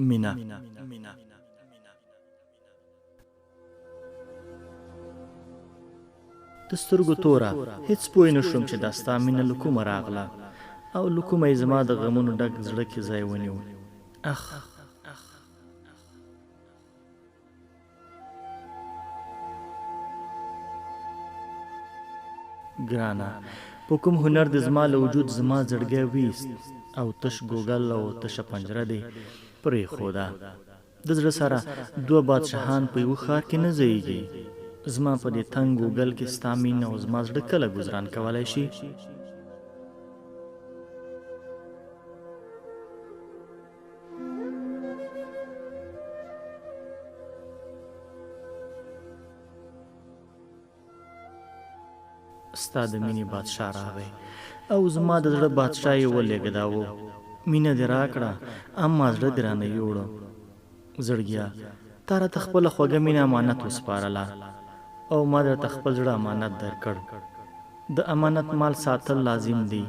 مینا. د سترګو توره هیڅ پوه نه شوم چې دا ستا مینه له کومه راغله او له کومه یې زما د غمونو ډک زړه کې ځای ونیو. اخ ګرانه، په کوم هنر د زما له وجود زما زړګی ویست او تش ګوګل او تشه پنجره دې پرېښوده. د زړه سره دوه بادشاهان په یوه ښار کې نه ځایږي. زما په دې تنګ ګوګل کې ستا مینه او زما زړه کله ګزران کولی شي؟ ستا د مینې بادشاه راغی او زما د زړه بادشاه یې ولېږداوه. مینه دې راکړه اما زړه دې رانه یوړه. زړګیه، تا راته خپله خوږه مینه امانت وسپارله او ما درته خپل زړه امانت درکړ. د امانت مال ساتل لازم دی.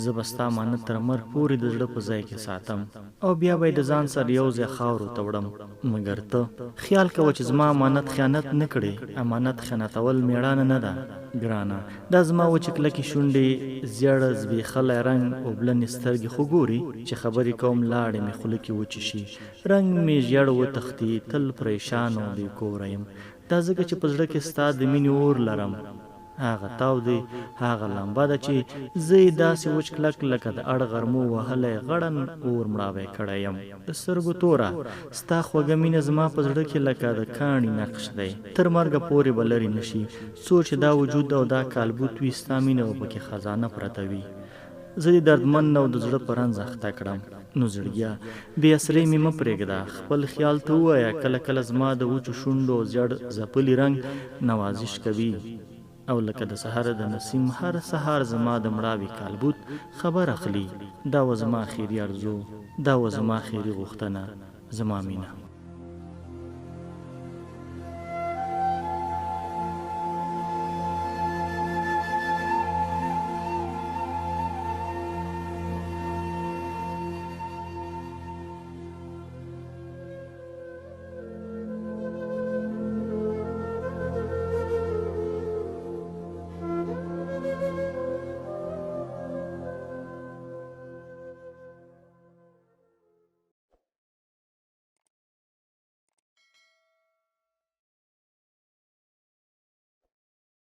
زه به ستا امانت تر مرګ پورې د زړه په ځای کې ساتم او بیا به یې د ځان سره یو ځای خاورو ته وړم. مګر ته خیال کوه چې زما امانت خیانت نه کړې. امانت خیانتول مېړانه نه ده ګرانه. دا زما وچې کلکې شونډې، زیړ زبېښلی رنګ، اوبلنې سترګې خو ګوري چې خبرې کوم لاړې مې خوله کې وچې شي. رنګ مې ژیړ وتښتي، تل پریشان او بې کوره یم. دا ځکه چې په زړه کې ستا د مینې اور لرم. هغه تاو دی، هغه لمبه ده چې زه یې داسې وچ کلک لکه د اړ غرمو وهلی غړن اور مړاوی کړی یم. د سترګو توره، ستا خوږه مینه زما په زړه کې لکه د کاڼي نقش دی. تر مرګه پورې به لرې نه شي. څو چې دا وجود او دا کالبوت وي، ستا مینه به پکې خزانه پرته وي. زه دې دردمن او د زړه په رنځ اخته کړم. نو زړګیه، بې اسرې مې مه پرېږده. خپل خیال ته ووایه کله کله زما د وچو شونډو زیړ ځپلي رنګ نوازش کوي او لکه د سحر د نسیم هر سهار زما د مړاوي کالبوت خبر اخلي. دا و زما اخري ارزو، دا و زما اخري غوښتنه، زما مینه.